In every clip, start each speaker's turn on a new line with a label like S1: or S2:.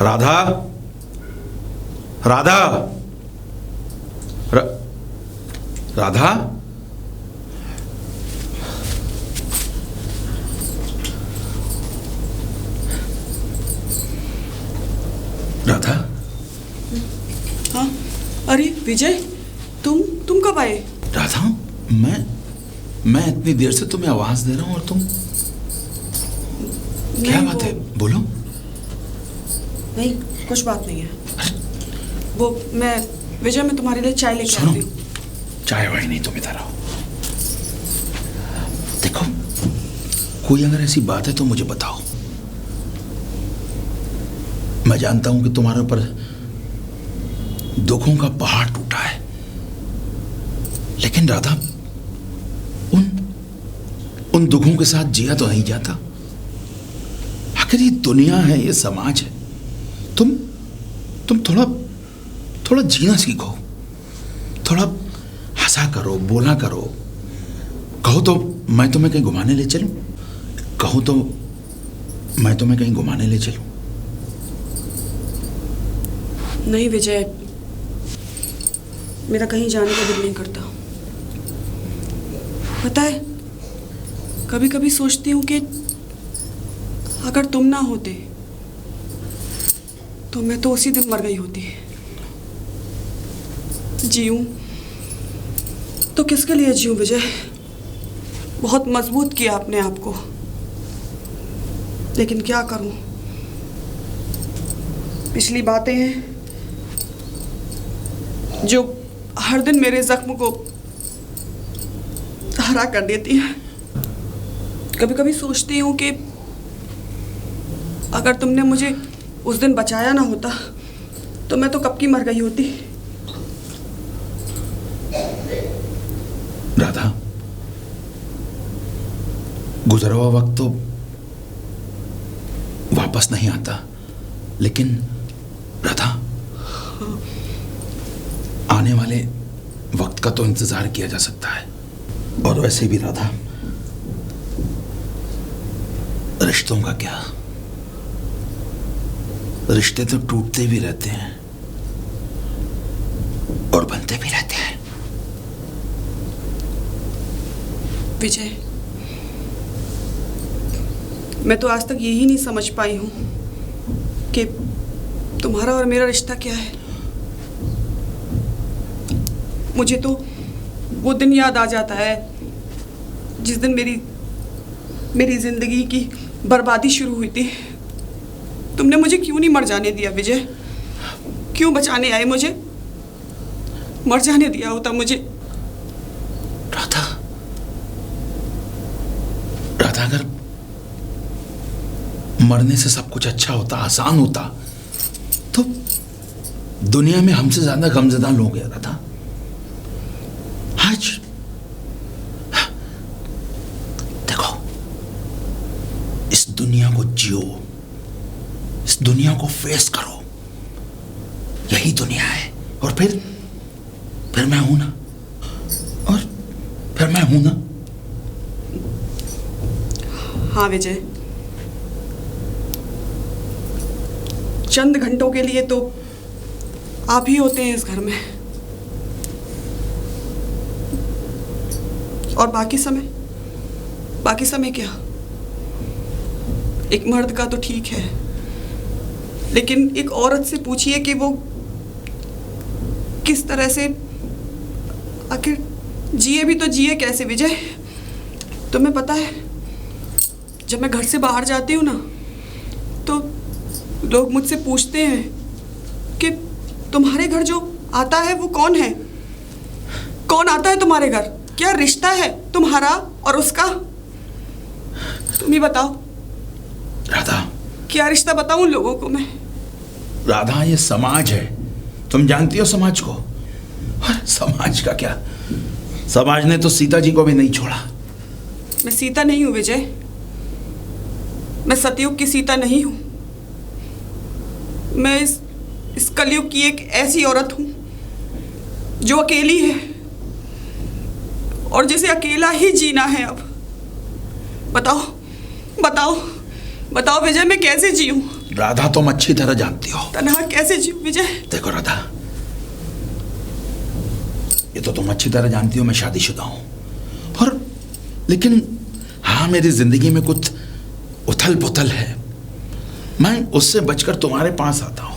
S1: राधा, राधा, राधा, राधा।
S2: हाँ, अरे विजय, तुम कब आए?
S1: राधा, मैं इतनी देर से तुम्हें आवाज दे रहा हूं और तुम क्या बात है? बोलो।
S2: नहीं, कुछ बात नहीं है। वो विजय मैं तुम्हारे लिए चाय लेके आती हूँ।
S1: चाय वाय नहीं, तुम इधर आओ। देखो, कोई अगर ऐसी बात है तो मुझे बताओ। मैं जानता हूं कि तुम्हारे ऊपर दुखों का पहाड़ टूटा है, लेकिन राधा, उन दुखों के साथ जिया तो नहीं जाता। आखिर ये दुनिया है, ये समाज है। तुम थोड़ा जीना सीखो, थोड़ा हंसा करो, बोला करो। कहो तो मैं तुम्हें कहीं घुमाने ले चलूं? कहो तो मैं तुम्हें कहीं घुमाने ले चलूं?
S2: नहीं विजय, मेरा कहीं जाने का दिल नहीं करता। पता है, कभी कभी सोचती हूँ कि अगर तुम ना होते तो मैं तो उसी दिन मर गई होती। जीऊं तो किसके लिए जीऊं विजय? बहुत मजबूत किया अपने आप को, लेकिन क्या करूं? पिछली बातें हैं जो हर दिन मेरे जख्म को हरा कर देती हैं। कभी कभी सोचती हूँ कि अगर तुमने मुझे उस दिन बचाया ना होता तो मैं तो कब की मर गई होती।
S1: राधा, गुजरा हुआ वक्त तो वापस नहीं आता, लेकिन राधा, आने वाले वक्त का तो इंतजार किया जा सकता है। और वैसे भी राधा, रिश्तों का क्या? रिश्ते तो टूटते भी रहते हैं और बनते भी रहते हैं।
S2: विजय, मैं तो आज तक यही नहीं समझ पाई हूं कि तुम्हारा और मेरा रिश्ता क्या है। मुझे तो वो दिन याद आ जाता है जिस दिन मेरी जिंदगी की बर्बादी शुरू हुई थी। तुमने मुझे क्यों नहीं मर जाने दिया विजय? क्यों बचाने आए मुझे? मर जाने दिया होता मुझे।
S1: राधा, अगर मरने से सब कुछ अच्छा होता, आसान होता, तो दुनिया में हमसे ज्यादा गमज़दा लोग हैं राधा। आज देखो, इस दुनिया को जियो, इस दुनिया को फेस करो। यही दुनिया है। और फिर मैं हूं ना, और फिर मैं हूं ना।
S2: हाँ विजय, चंद घंटों के लिए तो आप ही होते हैं इस घर में, और बाकी समय क्या? एक मर्द का तो ठीक है, लेकिन एक औरत से पूछिए कि वो किस तरह से आखिर जिए भी तो जिए कैसे विजय? तुम्हें पता है, जब मैं घर से बाहर जाती हूँ ना, तो लोग मुझसे पूछते हैं कि तुम्हारे घर जो आता है वो कौन है? कौन आता है तुम्हारे घर? क्या रिश्ता है तुम्हारा और उसका? तुम ही बताओ
S1: राधा।
S2: क्या रिश्ता बताऊं लोगों को मैं?
S1: राधा, ये समाज है, तुम जानती हो समाज को। और समाज का क्या? समाज ने तो सीता जी को भी नहीं छोड़ा।
S2: मैं सीता नहीं हूं विजय, मैं सतयुग की सीता नहीं हूं। मैं इस कलयुग की एक ऐसी औरत हूं जो अकेली है और जिसे अकेला ही जीना है। अब बताओ विजय, मैं कैसे जीऊं?
S1: राधा तुम अच्छी तरह जानती हो।
S2: तन्हा कैसे जीऊं विजय?
S1: देखो राधा, ये तो तुम अच्छी तरह जानती हो मैं शादीशुदा हूं, और लेकिन हाँ मेरी जिंदगी में कुछ उथल पुथल है। मैं उससे बचकर तुम्हारे पास आता हूं,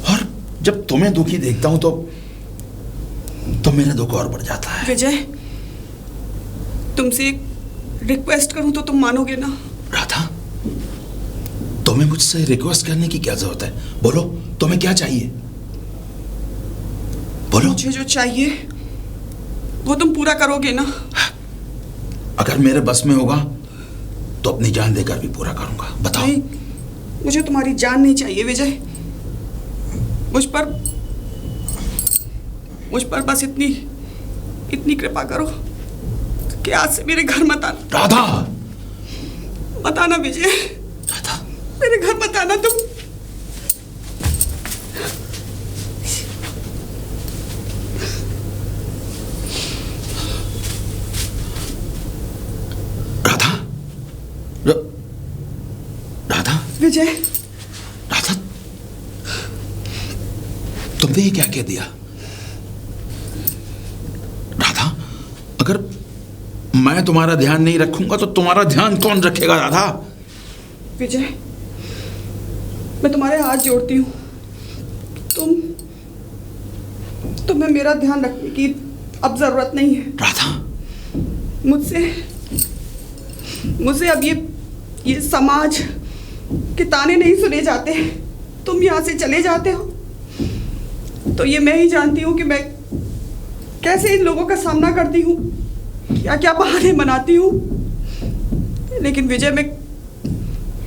S1: और जब तुम्हें दुखी देखता हूं तो मेरा दुख और बढ़ जाता है।
S2: विजय, तुमसे एक रिक्वेस्ट करूं तो तुम मानोगे ना?
S1: राधा, तुम्हें मुझसे रिक्वेस्ट करने की क्या जरूरत है? बोलो, तुम्हें क्या चाहिए? बोलो।
S2: मुझे जो चाहिए वो तुम पूरा करोगे ना?
S1: अगर मेरे बस में होगा तो अपनी जान देकर भी पूरा करूंगा। बताओ।
S2: नहीं, मुझे तुम्हारी जान नहीं चाहिए विजय। मुझ पर बस इतनी कृपा करो कि आज से मेरे घर मत आना।
S1: राधा,
S2: मत आना विजय।
S1: राधा,
S2: मेरे घर मत आना तुम।
S1: राधा, राधा,
S2: विजय,
S1: राधा, तुमने ये क्या कह दिया? राधा, अगर मैं तुम्हारा ध्यान नहीं रखूंगा तो तुम्हारा ध्यान कौन रखेगा? राधा,
S2: विजय, मैं तुम्हारे हाथ जोड़ती हूँ। तुम्हें मेरा ध्यान रखने की अब जरूरत नहीं है।
S1: राधा,
S2: मुझसे अब ये समाज के ताने नहीं सुने जाते। तुम यहाँ से चले जाते हो तो ये मैं ही जानती हूँ कि मैं कैसे इन लोगों का सामना करती हूँ, क्या क्या बहाने बनाती हूँ। लेकिन विजय, मैं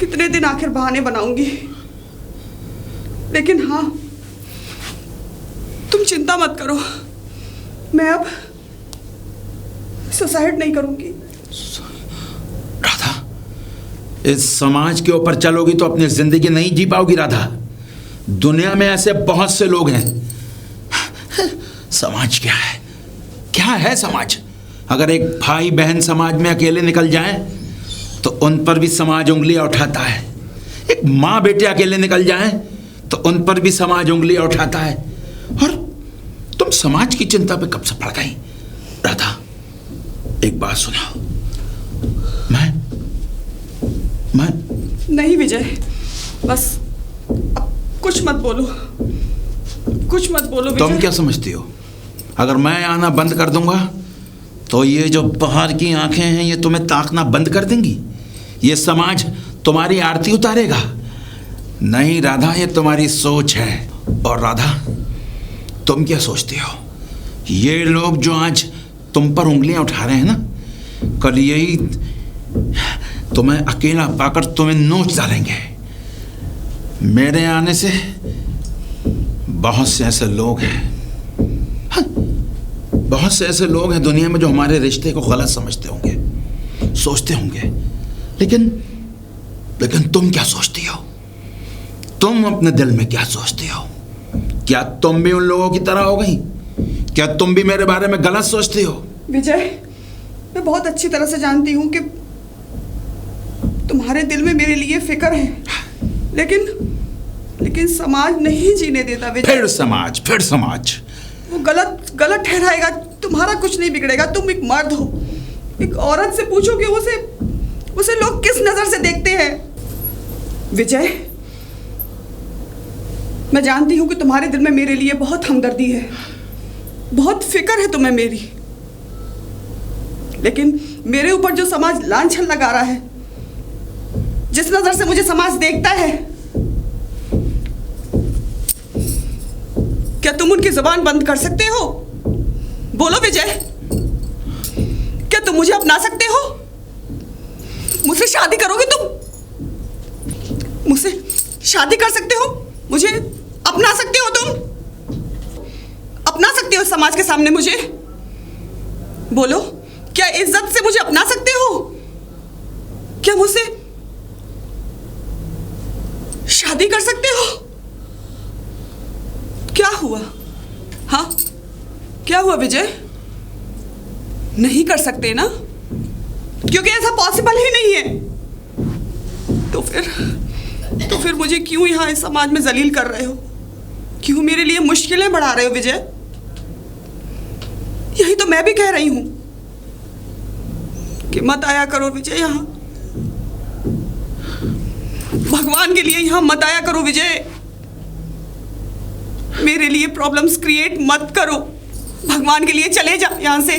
S2: कितने दिन आखिर बहाने बनाऊंगी? लेकिन हाँ, तुम चिंता मत करो, मैं अब सुसाइड नहीं करूंगी।
S1: राधा, इस समाज के ऊपर चलोगी तो अपनी जिंदगी नहीं जी पाओगी। राधा, दुनिया में ऐसे बहुत से लोग हैं। समाज क्या है? क्या है समाज? अगर एक भाई बहन समाज में अकेले निकल जाएं तो उन पर भी समाज उंगलियां उठाता है। एक माँ बेटे अकेले निकल जाएं तो उन पर भी समाज उंगलियां उठाता है। और तुम समाज की चिंता पे कब से पड़ गई? राधा, एक बात सुनो, मैं
S2: नहीं विजय, बस अब कुछ मत बोलो, कुछ मत बोलो विजय।
S1: तुम क्या समझती हो अगर मैं आना बंद कर दूंगा तो ये जो बाहर की आंखें हैं ये तुम्हें ताकना बंद कर देंगी? ये समाज तुम्हारी आरती उतारेगा? नहीं राधा, ये तुम्हारी सोच है। और राधा, तुम क्या सोचती हो? ये लोग जो आज तुम पर उंगलियां उठा रहे हैं ना, कल यही तुम्हें अकेला पाकर तुम्हें नोच डालेंगे। मेरे आने से बहुत से ऐसे लोग हैं, हाँ, बहुत से ऐसे लोग हैं दुनिया में जो हमारे रिश्ते को गलत समझते होंगे, सोचते होंगे। लेकिन तुम क्या सोचती हो? तुम अपने दिल में क्या सोचती हो? क्या तुम भी उन लोगों की तरह हो गई? क्या तुम भी मेरे बारे में गलत सोचती हो?
S2: विजय, मैं बहुत अच्छी तरह से जानती हूँ कि तुम्हारे दिल में मेरे लिए फिक्र है, लेकिन समाज नहीं जीने देता विजय।
S1: फिर समाज
S2: वो गलत ठहराएगा। तुम्हारा कुछ नहीं बिगड़ेगा। तुम एक मर्द हो, एक औरत से पूछो कि उसे लोग किस नजर से देखते हैं। विजय, मैं जानती हूँ कि तुम्हारे दिल में मेरे लिए बहुत हमदर्दी है, बहुत फिक्र है तुम्हें मेरी। लेकिन मेरे ऊपर जो समाज लांछन लगा रहा है, जिस नजर से मुझे समाज देखता है, क्या तुम उनकी जुबान बंद कर सकते हो? बोलो विजय, क्या तुम मुझे अपना सकते हो? मुझसे शादी करोगे तुम? मुझसे शादी कर सकते हो? मुझे अपना सकते हो तुम? अपना सकते हो समाज के सामने मुझे? बोलो, क्या इज्जत से मुझे अपना सकते हो? क्या मुझसे शादी कर सकते हो? क्या हुआ? हाँ, क्या हुआ विजय? नहीं कर सकते ना, क्योंकि ऐसा पॉसिबल ही नहीं है। तो तो फिर मुझे क्यों यहाँ इस समाज में जलील कर रहे हो? क्यों मेरे लिए मुश्किलें बढ़ा रहे हो विजय? यही तो मैं भी कह रही हूं कि मत आया करो विजय यहाँ। भगवान के लिए यहाँ मत आया करो विजय। मेरे लिए प्रॉब्लम्स क्रिएट मत करो। भगवान के लिए चले जा यहाँ से।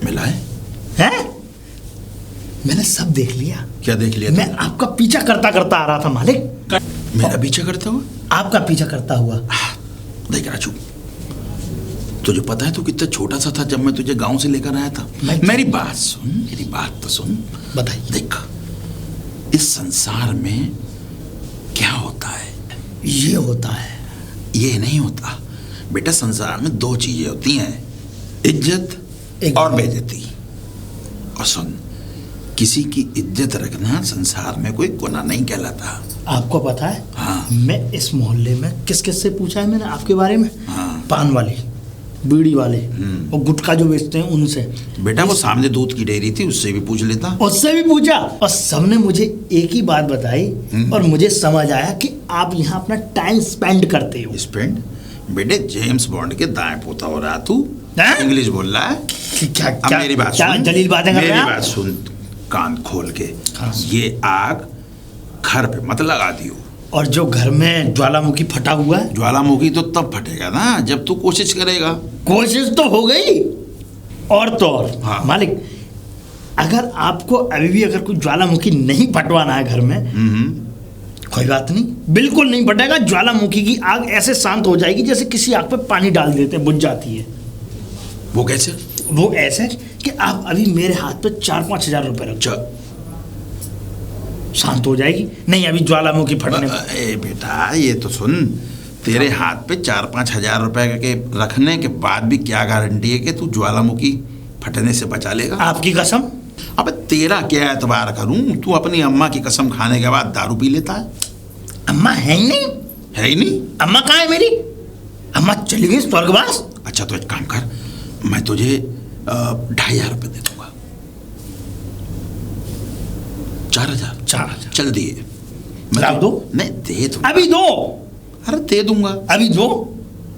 S1: मिलाए
S3: हैं? मैंने सब देख लिया।
S1: क्या देख लिया?
S3: मैं आपका पीछा करता करता आ रहा था मालिक।
S1: मेरा पीछा करता हुआ?
S3: आपका पीछा करता हुआ।
S1: देख राजू, तुझे पता है तू कितना छोटा सा था जब मैं तुझे गांव से लेकर आया था। मेरी बात तो सुन।
S3: बताइए।
S1: देख, इस संसार में क्या होता है?
S3: ये होता है।
S1: ये नहीं होता बेटा। संसार में दो चीजें होती हैं, इज्जत और बेइज्जती। और सुन, किसी की इज्जत रखना संसार में कोई गुनाह नहीं कहलाता।
S3: आपको पता है?
S1: हाँ।
S3: मैं इस मोहल्ले में किस किस से पूछा है मैंने आपके बारे में?
S1: हाँ।
S3: पान वाले, बीड़ी वाले और गुटखा जो बेचते हैं उनसे।
S1: बेटा वो सामने दूध की डेयरी थी, उससे भी पूछ लेता।
S3: उससे भी पूछा और सबने मुझे एक ही बात बताई और मुझे समझ आया कि आप यहाँ अपना टाइम स्पेंड करते हो।
S1: स्पेंड? बेटे जेम्स बॉन्ड के दाएं पोता हो रहा तू।
S3: हैं?
S1: इंग्लिश बोल रहा है।
S3: क्या
S1: अब
S3: क्या
S1: मेरी बात
S3: क्या
S1: सुन।
S3: जलील बातें कर रहे
S1: मेरी
S3: हैं आप?
S1: बात सुन कान खोल के।
S3: हाँ।
S1: ये आग घर पे मत लगा दियो।
S3: और जो घर में ज्वालामुखी फटा हुआ है,
S1: ज्वालामुखी तो तब फटेगा ना जब तू कोशिश करेगा।
S3: कोशिश तो हो गई और तो और।
S1: हाँ।
S3: मालिक, अगर आपको अभी भी अगर कोई ज्वालामुखी नहीं फटवाना है घर में, कोई बात नहीं, बिल्कुल नहीं फटेगा। ज्वालामुखी की आग ऐसे शांत हो जाएगी जैसे किसी आग पे पानी डाल देते हैं, बुझ जाती है।
S1: वो कैसे?
S3: वो ऐसे कि आप अभी मेरे हाथ पे 4-5 हजार रुपए रख, शांत हो जाएगी। नहीं अभी ज्वालामुखी फटने
S1: ए बेटा ये तो सुन, तेरे हाथ पे 4-5 हजार रुपए के रखने के बाद भी क्या गारंटी है कि तू ज्वालामुखी फटने से बचा लेगा?
S3: आपकी कसम।
S1: अबे तेरा क्या एतबार करूं? तू अपनी अम्मा की कसम खाने के बाद दारू पी लेता है।
S3: अम्मा है ही नहीं।
S1: है ही नहीं?
S3: अम्मा कहाँ है मेरी? अम्मा चली गई स्वर्गवास।
S1: अच्छा तो एक काम कर, मैं तुझे 2,500 रुपये दे दूंगा। 4,000?
S3: 4,000
S1: चल दिए।
S3: लाओ दो।
S1: नहीं दे दूंगा।
S3: अभी दो।
S1: अरे दे दूंगा।
S3: अभी दो।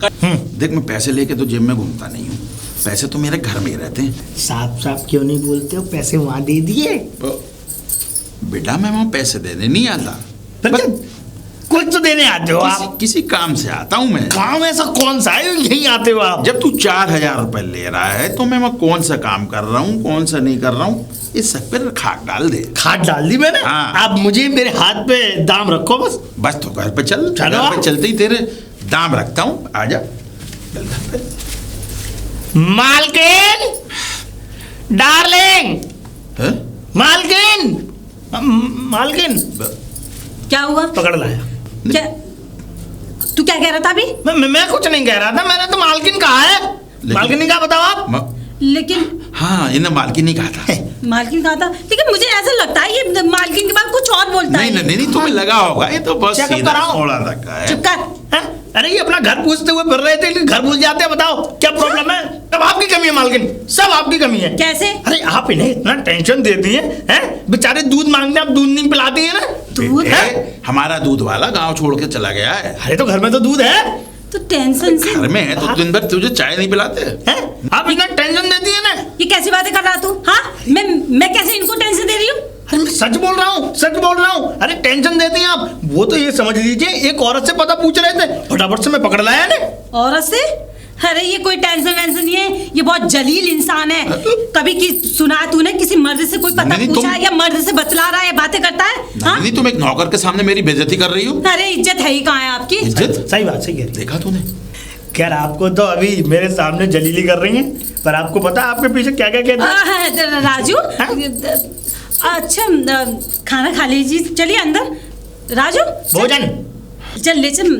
S1: देख मैं पैसे लेके तो जेब में घूमता नहीं हूँ, पैसे तो मेरे घर में ही रहते हैं।
S3: साफ साफ क्यों नहीं बोलते हो? पैसे वहां दे दिए।
S1: बेटा मैं वहां पैसे देने नहीं आता।
S3: कुछ तो देने आते हो आप।
S1: किसी काम से आता हूँ मैं।
S3: काम ऐसा कौन सा है यही आते हो आप?
S1: जब तू 4,000 रुपए ले रहा है तो मैं कौन सा काम कर रहा हूँ कौन सा नहीं कर रहा हूँ, इस सब पे खाक डाल दे।
S3: खाद डाल दी मैंने।
S1: हाँ।
S3: आप मुझे मेरे हाथ पे दाम रखो बस।
S1: बस तो घर पे चल।
S3: चलो
S1: घर पे
S3: आप।
S1: चलते ही तेरे दाम रखता हूँ, आजा चल घर पे।
S3: मालकिन, डार्लिंग,
S1: हैं?
S3: मालकिन, मालकिन।
S4: क्या हुआ?
S3: पकड़ लाया।
S4: क्या तू क्या कह रहा था अभी?
S3: मैं कुछ नहीं कह रहा था, मैंने तो मालकिन कहा है। मालकिन ने कहा बताओ आप?
S4: लेकिन
S1: हाँ इन्हें मालकिन नहीं कहा था।
S4: मालकिन कहा था, लेकिन मुझे ऐसा लगता है ये मालकिन के बाद कुछ और बोलता है।
S1: नहीं तुम्हें लगा होगा, ये तो बस
S3: चेकअप
S1: सीधा
S3: कराओ।
S1: थोड़ा लगा है।
S4: चुप कर।
S3: हैं? अरे ये अपना घर पूछते हुए फिर रहे थे लेकिन घर भूल जाते हैं। बताओ क्या प्रॉब्लम है? सब आपकी कमी है मालकिन, सब आपकी कमी है।
S4: कैसे?
S3: अरे आप इन्हें इतना टेंशन देती हैं, हैं? बेचारे दूध मांगते हैं, आप दूध नहीं पिलाती है ना।
S4: दूध
S1: है? हमारा दूध वाला गांव छोड़ के चला गया है।
S3: अरे तो घर में तो दूध है।
S4: तो टेंशन से
S1: घर में है तो दिन भर तुझे चाय नहीं पिलाते
S3: हैं? आप इतना टेंशन देती है ना।
S4: ये कैसी बातें कर रहा तू? हाँ मैं कैसे इनको टेंशन दे रही हूँ?
S3: अरे मैं सच बोल रहा हूँ, सच बोल रहा हूँ। अरे टेंशन देती हैं आप। वो तो ये समझ लीजिए एक औरत से पता पूछ रहे थे, फटाफट से मैं पकड़ लाया ने।
S4: औरत से? अरे ये कोई टेंशन वेंशन नहीं है, ये बहुत जलील इंसान है। कभी की सुना है तूने किसी मर्द से कोई पता
S1: नहीं,
S4: पूछा
S1: तुम-
S4: है या मर्द से बतला रहा है, बातें करता है? हाँ?
S1: नहीं तुम एक नौकर के सामने मेरी बेइज्जती कर रही हो।
S4: अरे इज्जत है ही कहाँ है आपकी?
S1: इज्जत?
S3: सही बात, सही कह रही।
S1: देखा तूने?
S3: खैर आपको तो अभी मेरे सामने जलीली कर रही हैं, पर आपको पता है आपके पीछे क्या क्या कहते हैं?
S4: राजू, अच्छा खाना खा लीजिए, चलिए अंदर। राजू
S3: भोजन।
S4: चल ले चल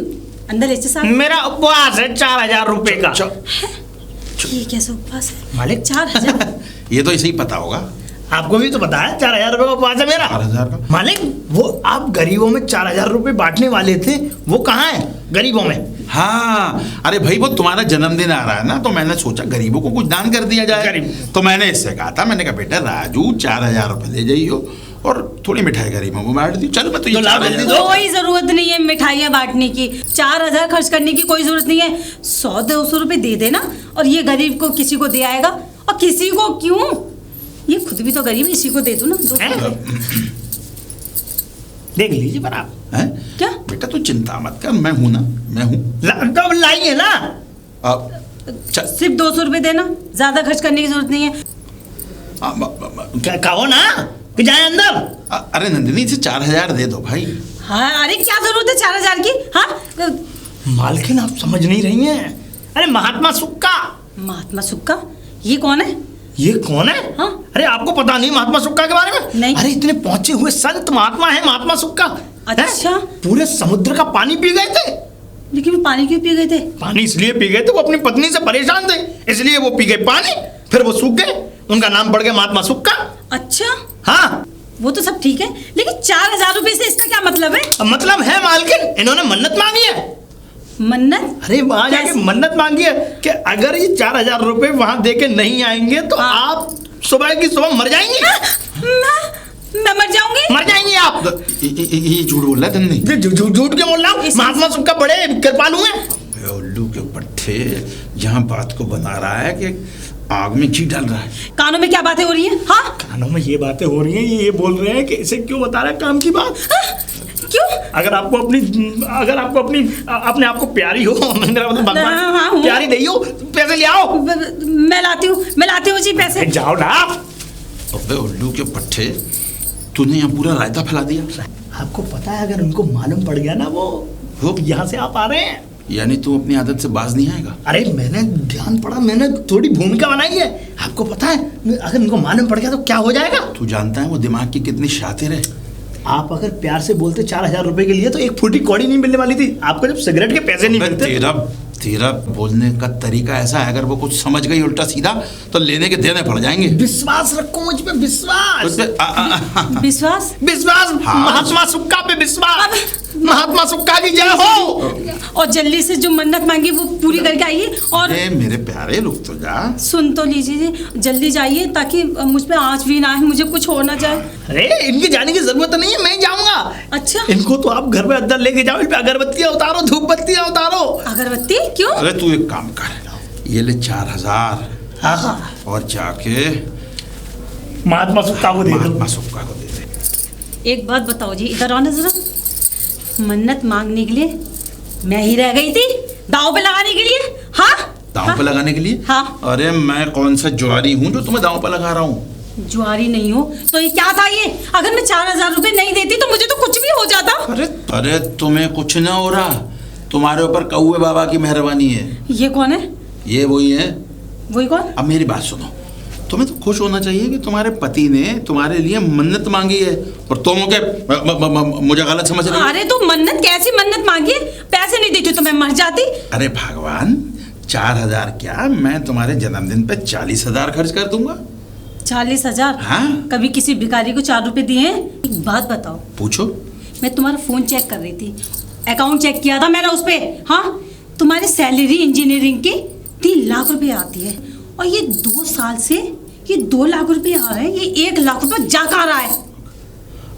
S4: अंदर ले चल साहब।
S3: मेरा उपवास है 4,000 रुपए का।
S4: ये कैसे उपवास है
S3: मालिक
S4: 4000?
S1: ये तो इसे ही पता होगा।
S3: आपको भी तो पता है 4000 रुपए का उपवास है मेरा।
S1: 4000 का?
S3: मालिक वो आप गरीबों में 4000 रुपए बांटने वाले थे, वो कहाँ है गरीबों में?
S1: हाँ, अरे भाई वो तुम्हारा जन्मदिन आ रहा है ना, तो मैंने सोचा गरीबों को कुछ दान कर दिया जाए। तो मैंने इससे कहा था, मैंने कहा बेटा राजू 4000 रुपए ले जाइयो और थोड़ी मिठाई गरीबों को बांट दी। चल मैं तो ये
S3: जल्दी दो।
S4: कोई जरूरत नहीं है मिठाइयाँ बांटने की, 4000 खर्च करने की कोई जरूरत नहीं है। 100-200 रुपए दे देना और ये गरीब को किसी को दे आएगा। और किसी को क्यों, ये खुद भी तो गरीब है, इसी को दे दो ना 200 रुपए।
S3: देख लीजिए पर आप
S1: हैं?
S4: क्या
S1: बेटा तू चिंता मत कर, मैं हूं ना, मैं हूं।
S3: तो लाइए ना।
S4: सिर्फ 200 रुपए देना, ज्यादा खर्च करने की जरूरत नहीं है।
S3: क्या कहो ना कि जाए अंदर।
S1: अरे नंदिनी इसे 4000 दे दो भाई।
S4: हाँ अरे क्या जरूरत है 4000 की? हाँ
S3: मालकिन आप समझ नहीं रही हैं। अरे महात्मा सुक्का।
S4: महात्मा सुक्का? ये कौन है?
S3: ये कौन है?
S4: हाँ?
S3: अरे आपको पता नहीं महात्मा सुक्का के बारे में?
S4: नहीं।
S3: अरे इतने पहुंचे हुए संत महात्मा है महात्मा सुक्का।
S4: अच्छा।
S3: पूरे समुद्र का पानी पी गए थे।
S4: लेकिन वो पानी क्यों पी गए थे?
S3: पानी इसलिए पी गए थे, वो अपनी पत्नी से परेशान थे, इसलिए वो पी गए पानी, फिर वो सूख गए, उनका नाम पड़ गया महात्मा सुक्का।
S4: अच्छा
S3: हाँ
S4: वो तो सब ठीक है, लेकिन 4000 रुपए से इसका क्या मतलब है?
S3: मतलब है मालकिन, इन्होंने मन्नत मांगी है।
S4: मन्नत?
S3: अरे वहां जाके मन्नत मांगी है कि अगर ये 4000 रुपए वहां दे के नहीं आएंगे तो आप सुबह की सुबह मर जाएंगे।
S4: मैं मर जाऊंगी?
S3: मर जाएंगे आप।
S1: ये झूठ बोल रहा है धन्नी।
S3: झूठ क्यों बोल रहा हूँ? महात्मा सुक्का बड़े कृपालु हैं।
S1: उल्लू के पट्टे, यहाँ बात को बना रहा है कि आग में घी डाल रहा है।
S4: कानों में क्या बातें हो रही हैं? हाँ
S3: कानों में ये बातें हो रही हैं, ये बोल रहे हैं कि इसे क्यों बता रहा है काम की बात।
S4: क्यों?
S3: अगर आपको अपनी अपने आप को प्यारी हो, मेरा मतलब प्यारी नहीं हो, पैसे ले आओ।
S4: मैं लाती हूँ जी पैसे।
S3: जाओ ना।
S1: अबे उल्लू के पट्टे, तूने यहाँ पूरा रायता फैला दिया।
S3: आपको पता है अगर उनको मालूम पड़ गया ना वो यहाँ से आप आ रहे हैं,
S1: यानी तू अपनी आदत से बाज नहीं आएगा?
S3: अरे मैंने ध्यान पड़ा, मैंने थोड़ी भूमिका बनाई है। आपको पता है अगर उनको मालूम पड़ गया तो क्या हो जाएगा?
S1: तू जानता है वो दिमाग की कितनी शातिर है।
S3: आप अगर प्यार से बोलते 4000 रुपए के लिए तो एक फूटी कौड़ी नहीं मिलने वाली थी आपको, जब सिगरेट के पैसे नहीं मिलते।
S1: तेरा बोलने का तरीका ऐसा है, अगर वो कुछ समझ गई उल्टा सीधा तो लेने के देने पड़ जाएंगे।
S3: विश्वास रखो मुझ पे, विश्वास।
S4: विश्वास?
S3: विश्वास।
S1: हाँ।
S3: महात्मा सुक्का पे विश्वास। महात्मा सुक्का की जय हो।
S4: और जल्दी से जो मन्नत मांगी वो पूरी करके आइए। और
S1: मेरे प्यारे रुक तो जा,
S4: सुन तो लीजिए जी, जल्दी जाइए ताकि मुझ पे आँच भी ना आए, मुझे कुछ हो ना जाए।
S3: अरे इनके जाने की जरूरत नहीं है, मैं जाऊंगा।
S4: अच्छा
S3: इनको तो आप घर में अंदर लेके जाओ, इन पे अगरबत्तियां उतारो, धूप बत्तियां उतारो।
S4: अगरबत्ती क्यों?
S1: अरे तू एक काम कर, ये ले 4000 और जाके
S3: महात्मा सुक्का को दे दो।
S1: महात्मा सुक्का को दे दे।
S4: एक बात बताओ जी, इधर आओ ना जरा। मन्नत मांगने के लिए मैं ही रह गई थी, दांव पे लगाने के लिए। हाँ
S1: दांव पे लगाने के लिए?
S4: हाँ।
S1: अरे मैं कौन सा ज्वारी हूँ जो तुम्हें दांव पे लगा रहा हूँ?
S4: ज्वारी नहीं हो तो ये क्या था? ये अगर मैं 4000 रुपए नहीं देती तो मुझे तो कुछ भी हो जाता।
S1: अरे तुम्हें कुछ ना हो रहा, तुम्हारे ऊपर कौए बाबा की मेहरबानी है।
S4: ये कौन है?
S1: ये वही है।
S4: वही कौन?
S1: अब मेरी बात सुनो, तुम्हें तो खुश होना चाहिए कि तुम्हारे पति ने तुम्हारे लिए मन्नत मांगी है, और तुम के मुझे गलत समझ रहे हो।
S4: अरे तो मन्नत कैसी मन्नत मांगी? पैसे नहीं देती तो मैं मर जाती।
S1: अरे भगवान, 4000 क्या, मैं तुम्हारे जन्मदिन पे 40,000 खर्च कर दूंगा।
S4: 40,000?
S1: हाँ।
S4: कभी किसी भिखारी को 4 रुपए दिए हैं? एक बात बताओ।
S1: पूछो।
S4: मैं तुम्हारा फोन चेक कर रही थी, अकाउंट चेक किया था मैंने उस पे। हाँ, तुम्हारी सैलरी इंजीनियरिंग की 3 लाख रुपए आती है, और ये 2 साल से ये 2 लाख रुपए आ रहे हैं, ये 1 लाख रुपए जा कहाँ रहा है?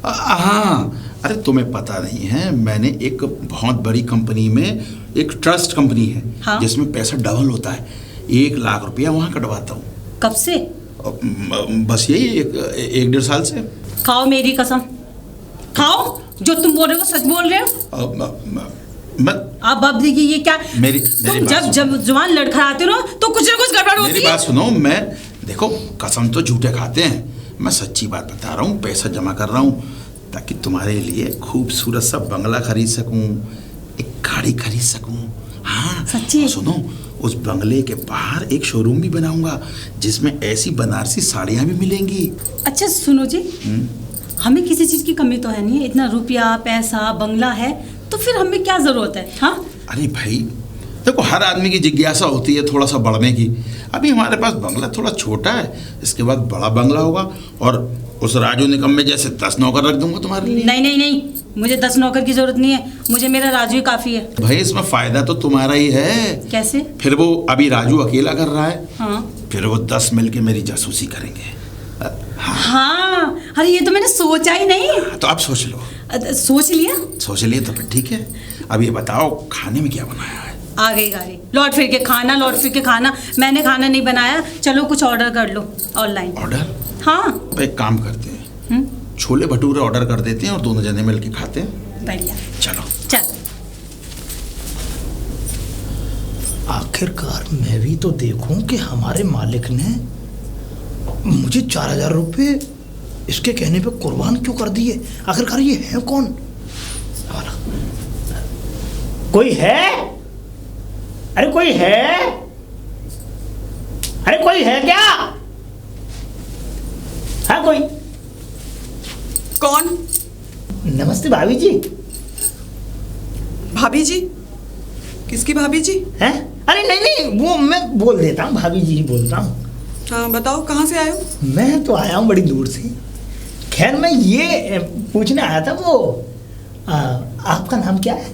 S1: हाँ, अरे तुम्हें पता नहीं है, मैंने एक बहुत बड़ी कंपनी में, एक ट्रस्ट कंपनी है।
S4: हाँ?
S1: जिसमें पैसा डबल होता है, 1 लाख रुपया वहाँ कटवाता हूँ।
S4: कब से?
S1: बस यही 1-1.5 साल से।
S4: खाओ मेरी कसम, खाओ, जो तुम बोल रहे हो सच बोल रहे हो। अब देखिए ये क्या,
S1: मेरी
S4: तुम जब जवान लड़खड़ाते हो तो कुछ ना कुछ गड़बड़ होती है।
S1: मेरी बात सुनो, मैं देखो कसम तो झूठे खाते हैं, मैं सच्ची बात बता रहा हूँ। पैसा जमा कर रहा हूँ ताकि तुम्हारे लिए खूबसूरत सा बंगला खरीद सकूँ, एक गाड़ी खरीद सकूँ। हाँ
S4: सच्ची?
S1: सुनो, उस बंगले के बाहर एक शोरूम भी बनाऊंगा जिसमें ऐसी बनारसी साड़ियाँ भी मिलेंगी।
S4: अच्छा सुनो जी, हमें किसी चीज की कमी तो है नहीं, इतना रुपया पैसा बंगला है, तो फिर हमें क्या जरूरत है? हाँ
S1: अरे भाई, देखो हर आदमी की जिज्ञासा होती है थोड़ा सा बढ़ने की। अभी हमारे पास बंगला थोड़ा छोटा है, इसके बाद बड़ा बंगला होगा, और उस राजू निकम्मे जैसे 10 नौकर रख दूंगा तुम्हारे लिए।
S4: नहीं नहीं नहीं, मुझे 10 नौकर की जरूरत नहीं है, मुझे मेरा राजू ही काफी है।
S1: भाई इसमें फायदा तो तुम्हारा ही है।
S4: कैसे?
S1: फिर वो अभी राजू अकेला कर रहा है,
S4: हाँ
S1: फिर वो 10 मिलके मेरी जासूसी करेंगे।
S4: हाँ, अरे ये तो मैंने सोचा ही नहीं।
S1: तो आप सोच लो।
S4: सोच लिया?
S1: सोच लिए तो फिर ठीक है। अब ये बताओ खाने में क्या बनाया है?
S4: आ गई गाड़ी, लौट फिर के खाना, लौट फिर के खाना। मैंने खाना नहीं बनाया, चलो कुछ ऑर्डर कर लो ऑनलाइन।
S1: ऑर्डर?
S4: हाँ।
S1: तो एक काम करते हैं, छोले भटूरे ऑर्डर कर देते हैं और दोनों जने मिल के खाते हैं।
S4: बढ़िया,
S1: चलो
S4: चल।
S3: आखिरकार मैं भी तो देखूं कि हमारे मालिक ने मुझे 4000 रुपये इसके कहने पे कुर्बान क्यों कर दिए। आखिरकार ये है कौन? कोई है? अरे कोई है? अरे कोई है क्या? हाँ कोई?
S2: कौन?
S3: नमस्ते भाभी जी।
S2: भाभी जी? किसकी भाभी जी?
S3: हैं? अरे नहीं नहीं, वो मैं बोल देता हूँ, भाभी जी ही बोलता हूँ।
S2: हाँ बताओ, कहाँ से आए हो?
S3: मैं तो आया हूँ बड़ी दूर से। खैर मैं ये पूछने आया था, वो आपका नाम क्या है?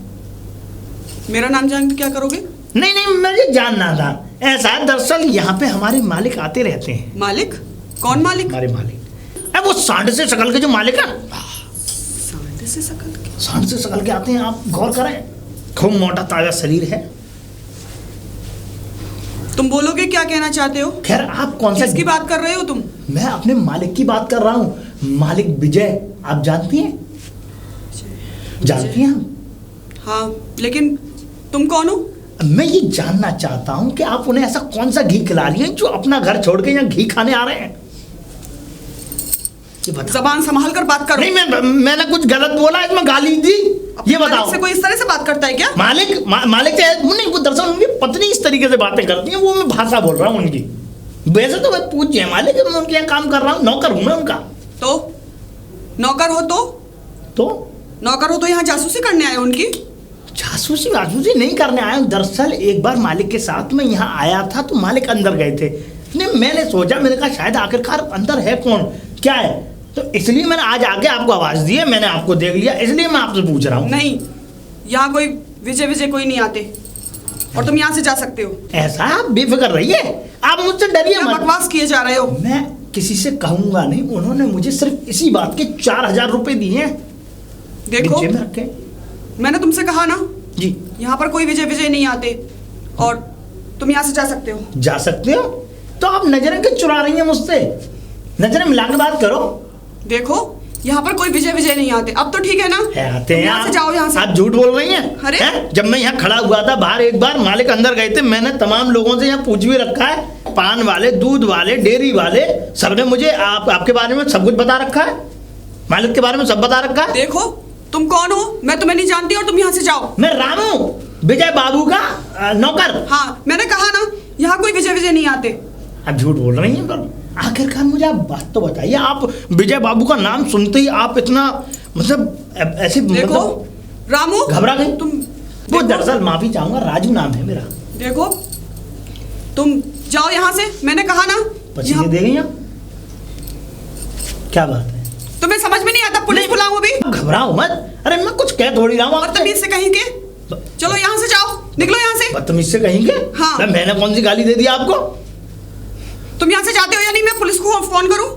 S2: मेरा नाम जान के क्या करोगे?
S3: नहीं नहीं, मुझे जानना था। ऐसा है, दरअसल यहाँ पे हमारे मालिक आते रहते हैं।
S2: मालिक? कौन मालिक?
S3: हमारे मालिक, अरे वो सांड से शकल के जो मालिक है।
S2: सांड से शकल के?
S3: सांड से शकल के आते हैं, आप गौर करें। खूब मोटा ताजा शरीर है।
S2: तुम बोलोगे क्या कहना चाहते हो?
S3: खैर आप कौन सा?
S2: किसकी बात कर रहे हो तुम?
S3: मैं अपने मालिक की बात कर रहा हूँ, मालिक विजय। आप जानती हैं? जानती हैं हम?
S2: हाँ, लेकिन तुम कौन हो?
S3: मैं ये जानना चाहता हूँ कि आप उन्हें ऐसा कौन सा घी खिला रही हैं जो अपना घर छोड़ के यहाँ घी खाने आ रहे हैं। ये बताओ।
S2: जबान संभाल कर बात करो।
S3: नहीं, मैंने कुछ गलत बोला, इसमें गाली दी? ये बताओ।
S2: से कोई इस तरह से बात करता है क्या?
S3: मालिक नहीं, वो दरअसल उनकी पत्नी इस तरीके से बातें करती है, वो मैं भाषा बोल रहा हूँ उनकी। वैसे तो मैं पूछ है मालिक, मैं उनके यहाँ काम कर रहा हूँ, नौकर हूँ मैं उनका।
S2: तो नौकर हो तो नौकर हो तो यहाँ जासूसी करने आए उनकी?
S3: जासूसी वासूसी नहीं करने आया हूँ। दरअसल एक बार मालिक के साथ मैं यहाँ आया था, तो मालिक अंदर गए थे। मैंने सोचा, मैंने कहा शायद आखिरकार अंदर है कौन, क्या है, तो इसलिए मैंने आज आके आपको आवाज दी है। मैंने आपको देख लिया, इसलिए मैं आपसे पूछ रहा हूँ।
S2: नहीं, यहाँ कोई विजय कोई नहीं आते, और तुम यहाँ से जा सकते हो।
S3: ऐसा? आप बेफिक्र रहिए, आप मुझसे डरिए मत।
S2: बकवास किए जा रहे हो।
S3: मैं किसी से कहूंगा नहीं, उन्होंने मुझे सिर्फ इसी बात के 4000 रुपए दिए हैं।
S2: देखो, मैंने तुमसे कहा ना
S3: जी,
S2: यहाँ पर कोई विजय नहीं आते, और तुम यहाँ से जा सकते हो।
S3: जा सकते हो? तो आप नजरें क्यों चुरा रही हैं मुझसे? नजरें मिला के बात करो।
S2: देखो, यहाँ पर कोई विजय नहीं आते। अब तो ठीक है ना?
S3: आते हैं।
S2: यहाँ से जाओ, यहाँ से।
S3: आप झूठ बोल रही हैं।
S2: अरे
S3: जब मैं यहाँ खड़ा हुआ था बाहर, एक बार मालिक अंदर गए थे, मैंने तमाम लोगों से यहाँ पूछ भी रखा है, पान वाले, दूध वाले, डेयरी वाले, सबने मुझे आपके बारे में सब कुछ बता रखा है, मालिक के बारे में सब बता रखा है।
S2: देखो, तुम कौन हो? मैं तुम्हें नहीं जानती, और तुम यहाँ से जाओ।
S3: मैं रामू, विजय बाबू का नौकर।
S2: हाँ, मैंने कहा ना, यहाँ कोई विजय नहीं आते।
S3: आप झूठ बोल रही हैं। पर आखिरकार मुझे आप बात तो बताइए, आप विजय बाबू का नाम सुनते ही आप इतना मतलब ऐसे
S2: देखो,
S3: मतलब
S2: रामू
S3: घबरा गई
S2: तुम?
S3: वो दरअसल माफी चाहूंगा, राजू नाम है मेरा।
S2: देखो, तुम जाओ यहाँ से, मैंने कहा ना।
S3: पसीने दे गई आप? क्या बात है?
S2: तुम्हें समझ में नहीं आता? पुलिस बुलाऊं अभी?
S3: घबराओ मत। अरे मैं कुछ कह थोड़ी रहा हूँ।
S2: बदतमीज से कहेंगे। चलो यहाँ से जाओ, निकलो यहाँ से।
S3: बदतमीज से कहेंगे?
S2: हाँ।
S3: मैंने कौन सी गाली दे दी आपको?
S2: तुम यहाँ से जाते हो या नहीं? मैं पुलिस को फोन करूं?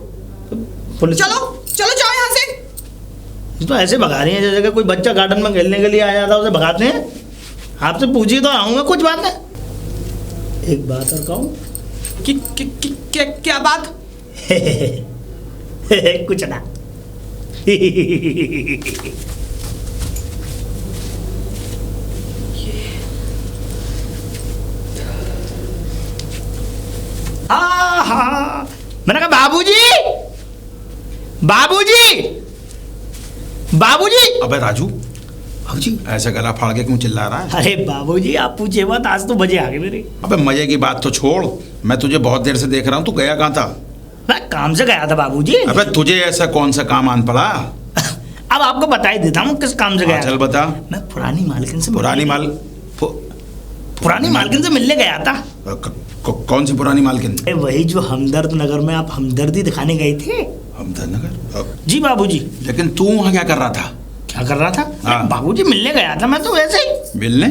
S3: पुलिस?
S2: चलो जाओ यहाँ से।
S3: तो ऐसे भगा रही हैं जैसे कि कोई बच्चा गार्डन में खेलने के लिए आया था, उसे भगाते हैं। आपसे पूछी तो आऊंगा कुछ बात है। एक बात और कहूं?
S2: क्या बात?
S3: कुछ ना। मैंने कहा बाबूजी।
S1: अबे राजू,
S3: बाबूजी
S1: ऐसा गला फाड़ के क्यों चिल्ला रहा है?
S3: अरे बाबूजी, आप पूछे मत, आज तो मजे आ गए मेरे।
S1: अबे मजे की बात तो छोड़, मैं तुझे बहुत देर से देख रहा हूँ, तू गया कहाँ था?
S3: मैं काम से गया था बाबूजी।
S1: अबे तुझे ऐसा कौन सा काम आन पड़ा?
S3: अब आपको बता ही देता हूँ किस काम से गया।
S1: चल बता।
S3: मैं पुरानी मालकिन से पुरानी मालकिन से मिलने गया था।
S1: कौन सी पुरानी मालकिन?
S3: वही जो हमदर्द नगर में आप हमदर्दी दिखाने गए थे।
S1: हमदर्द नगर?
S3: जी बाबूजी।
S1: लेकिन तू वहाँ क्या कर रहा था?
S3: क्या कर रहा था?
S1: हाँ।
S3: बाबूजी मिलने गया था मैं तो वैसे ही।
S1: मिलने?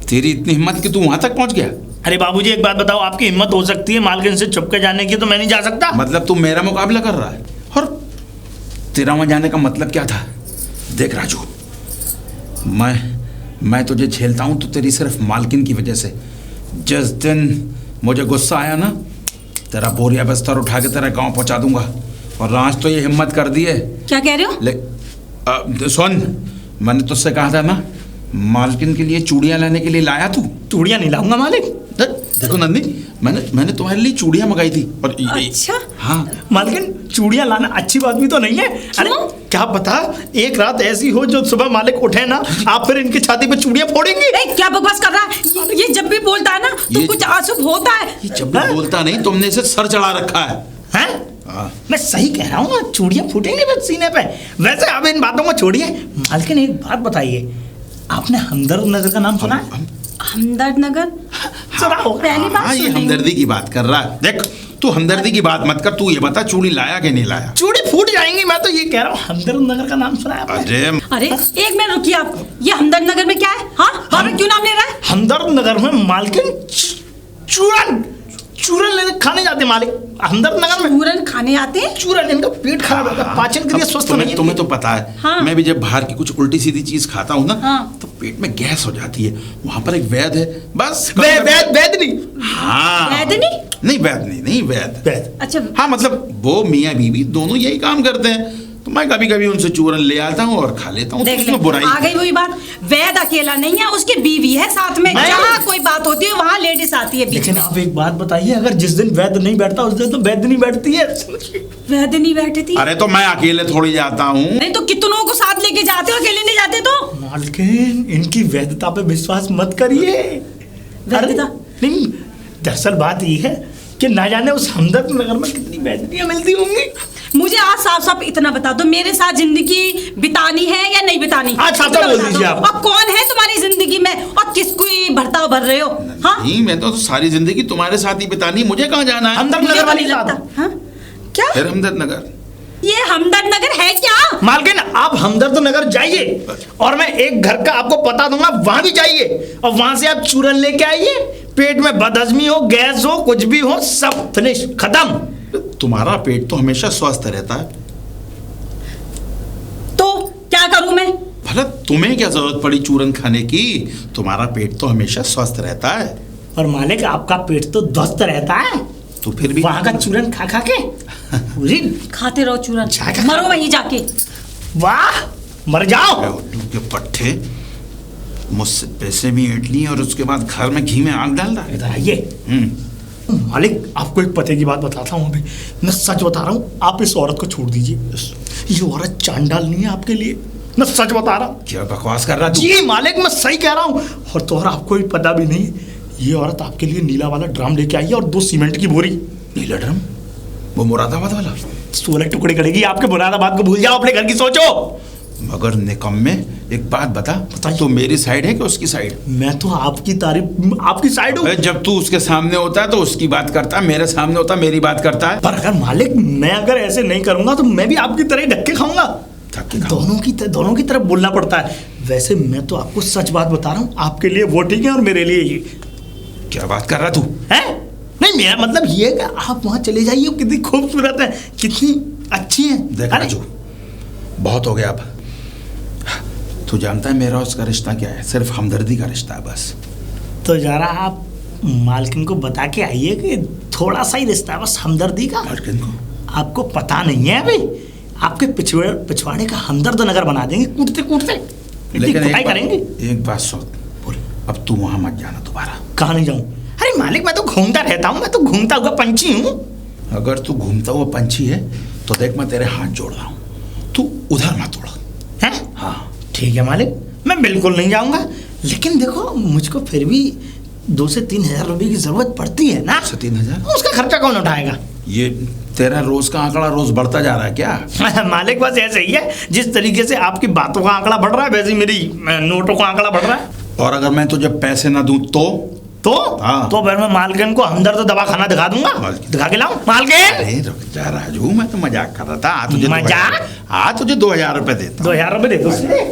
S1: तेरी इतनी हिम्मत कि तू वहाँ तक पहुँच गया?
S3: अरे बाबूजी एक बात बताओ, आपकी हिम्मत हो सकती है मालकिन से छुप के जाने की, तो मैं नहीं जा सकता?
S1: मतलब तू मेरा मुकाबला कर रहा है? और तेरा वहाँ जाने का मतलब क्या था? देख राजू, मैं तुझे झेलता हूँ तो तेरी सिर्फ मालकिन की वजह से। जिस दिन मुझे गुस्सा आया ना, तेरा बोरिया बिस्तर उठा के तेरा गांव पहुंचा दूंगा। और आज तो ये हिम्मत कर दी है।
S4: क्या कह रहे हो?
S1: सुन, मैंने तुझसे कहा था ना, मालकिन के लिए चूड़ियां लाने के लिए लाया तू?
S3: चूड़ियां नहीं लाऊंगा मालिक।
S1: देखो नंदी, मैंने तुम्हारे लिए चूड़ियां मंगाई थी। और
S4: अच्छा?
S1: हाँ
S3: मालकिन, चूड़ियां लाना अच्छी बात भी तो नहीं है। अरे क्या पता एक रात ऐसी हो जो सुबह मालिक उठे ना, आप फिर इनकी छाती पे चूड़ियां फोड़ेंगे।
S4: क्या बकवास कर रहा है? ये जब भी बोलता है ना तो कुछ अशुभ होता है।
S1: ये जब भी बोलता नहीं, तुमने इसे सर चढ़ा रखा है।
S3: हैं? मैं सही कह रहा हूँ ना, चूड़ियां फूटेंगे बस सीने पे। वैसे अब इन बातों को छोड़िए, मालकिन एक बात बताइए, आपने हमदर्द नगर का नाम सुना है?
S4: हमदर्द नगर?
S3: सुना होगा।
S4: पहली बार
S1: हाँ, ये
S4: सुनी।
S1: हमदर्दी की बात कर रहा है। देख, तू हमदर्दी की बात मत कर, तू ये बता चूड़ी लाया कि नहीं लाया?
S3: चूड़ी फूट जाएंगी, मैं तो ये कह रहा हूँ। हमदर्द नगर का नाम सुना है आपने?
S4: अरे एक मिनट रुकिए आप, ये हमदर्द नगर में क्या है? हाँ, वहाँ पे क्यों नाम ले रहा है?
S3: हमदर्द नगर में मालकिन चूरन लेने खाने जाते मालिक। हमदर्द नगर में
S4: चूरन खाने आते हैं?
S3: चूरन, इनका पेट खराब रहता है, पाचन क्रिया स्वस्थ नहीं है।
S1: तुम्हें तो पता है।
S4: हाँ।
S1: मैं भी जब बाहर की कुछ उल्टी सीधी चीज खाता हूँ ना,
S4: हाँ।
S1: तो पेट में गैस हो जाती है। वहाँ पर एक वैद है, बस।
S3: वैद नहीं?
S1: हाँ,
S4: वैद नहीं?
S1: नहीं वैद नहीं, वैद।
S4: अच्छा।
S1: हाँ, मतलब वो मियाँ बीवी दोनों यही काम करते हैं। तो मैं कभी कभी उनसे चूरन ले आता हूँ और खा लेता हूँ।
S4: देख ले,
S1: उसमें बुराई
S4: आ गई वही बात। वैद अकेला नहीं है, उसकी बीवी है साथ में। जहाँ कोई बात होती है वहाँ लेडीज आती है बीच
S3: लेकिन
S4: में।
S3: आप एक बात बताइए, अगर जिस दिन वैद नहीं बैठता उस दिन तो वैद नहीं बैठती है।
S4: वैद नहीं बैठी थी?
S1: अरे तो मैं अकेले थोड़ी जाता हूँ।
S4: नहीं तो कितनों को साथ लेके जाते हो, अकेले नहीं जाते तो?
S3: मालकिन, इनकी वैधता पे विश्वास मत करिए।
S4: वैधता?
S3: नहीं, दरअसल बात ये है कि ना जाने उस हमदर्द नगर में कितनी वैधनियां मिलती होंगी।
S4: मुझे आज साफ साफ इतना बता दो, मेरे साथ जिंदगी बितानी है या नहीं बितानी?
S3: आज साफ साफ बोल दीजिए आप।
S4: और कौन है तुम्हारी जिंदगी में और किसको ये भरताव भर रहे हो? हाँ?
S1: नहीं, मैं तो सारी जिंदगी तुम्हारे साथ ही बितानी, मुझे कहाँ जाना है?
S3: हमदर्द
S4: मुझे
S3: नगर
S4: तो
S3: वाली
S4: नहीं
S3: साथ।
S4: लगता। हाँ? क्या?
S1: फिर हमदर्द नगर?
S4: ये हमदर्द नगर है क्या?
S3: मालकिन, आप हमदर्द नगर जाइए और मैं एक घर का आपको पता दूंगा, वहां भी जाइए और वहां से आप चूरन लेके आइए। पेट में बदहजमी हो, गैस हो, कुछ भी हो, सब फिनिश, खत्म।
S1: तुम्हारा पेट तो हमेशा स्वस्थ रहता है।
S4: तो क्या करूं मैं?
S1: भला तुम्हें क्या जरूरत पड़ी चूरन खाने की? तुम्हारा पेट तो हमेशा स्वस्थ रहता है।
S3: और मालिक, आपका पेट तो ध्वस्त रहता है,
S1: तो फिर भी
S3: वहां का चूरन खा खा के पूरी
S4: खाते रहो चूरन,
S3: जाके
S4: मरो वहीं जाके।
S3: वाह, मर जाओ।
S1: उल्लू के पट्टे, मुझसे पैसे भी ऐंठ लिए और उसके बाद घर में घी में आग डाल रहा है।
S3: इधर आइए। मालिक, आपको एक पते की बात बताता हूँ। अभी मैं सच बता रहा हूँ, आप इस औरत को छोड़ दीजिए। ये औरत चांडाल नहीं है आपके लिए, मैं सच बता रहा हूँ।
S1: क्या बकवास कर रहा तू?
S3: जी मालिक, मैं सही कह रहा हूँ। और तो और आपको भी पता भी नहीं, ये औरत आपके लिए नीला वाला ड्रम लेके आई है और 2 सीमेंट की बोरी।
S1: नीला ड्रम? वो मुरादाबाद वाला?
S3: 16 टुकड़े करेगी आपके मुरादाबाद को, भूल जाओ, अपने घर की सोचो।
S1: मगर निकम्मे, एक बात बता, तो मेरी साइड है कि उसकी साइड?
S3: मैं तो आपकी तारीफ, आपकी साइड हूँ।
S1: जब तू उसके सामने होता है तो उसकी बात करता है, मेरे सामने होता है मेरी बात करता है।
S3: पर अगर मालिक, मैं अगर ऐसे नहीं करूंगा तो मैं भी आपकी तरह ही धक्के खाऊंगा। दोनों की तरफ बोलना पड़ता है। वैसे मैं तो आपको सच बात बता रहा हूँ, आपके लिए वो ठीक है और मेरे लिए ये।
S1: क्या बात कर रहा तू?
S3: है नहीं, मेरा मतलब ये है कि आप वहां चले जाइए, कितनी खूबसूरत है, कितनी अच्छी है।
S1: देख राजू, बहुत हो गया अब। तू जानता है मेरा उसका रिश्ता क्या है? सिर्फ हमदर्दी का रिश्ता है बस।
S3: तो जरा आप मालकिन को बता के आइए कि थोड़ा सा ही रिश्ता है बस, हमदर्दी का।
S1: मालकिन को?
S3: आपको पता नहीं है अभी, आपके पिछवाड़े का हमदर्द नगर बना देंगे, कूटते कूटते।
S1: लेकिन
S3: करेंगे।
S1: एक बात सुन, बोल, अब तू वहां मत जाना दोबारा।
S3: कहाँ नहीं जाऊं? अरे मालिक, मैं तो घूमता रहता हूँ, मैं तो घूमता हुआ पंछी हूँ।
S1: अगर तू घूमता हुआ पंछी है तो देख, मैं तेरे हाथ जोड़ रहा हूँ, तू उधर मत उड़।
S3: हैं?
S1: हाँ
S3: ठीक है मालिक, मैं बिल्कुल नहीं जाऊंगा। लेकिन देखो, मुझको फिर भी 2 से 3 हजार रुपए की जरूरत पड़ती है ना।
S1: 3 हजार?
S3: उसका खर्चा कौन उठाएगा?
S1: ये तेरा रोज का आंकड़ा रोज बढ़ता जा रहा है क्या?
S3: मालिक, बस ऐसे ही है, जिस तरीके से आपकी बातों का आंकड़ा बढ़ रहा है वैसे ही मेरी नोटों का आंकड़ा बढ़ रहा है।
S1: और अगर मैं तुझे पैसे ना दूं तो? हाँ।
S3: तो फिर मैं मालकिन को हमदर्द दवा खाना दिखा दूंगा। दिखा के लाऊं मालकिन?
S1: अरे रुक जा राजू, मैं तो मजाक कर रहा था। तुझे
S3: मजाक?
S1: हाँ तुझे 2000 रुपए देता हूं।
S3: 2000 रुपए दे दो।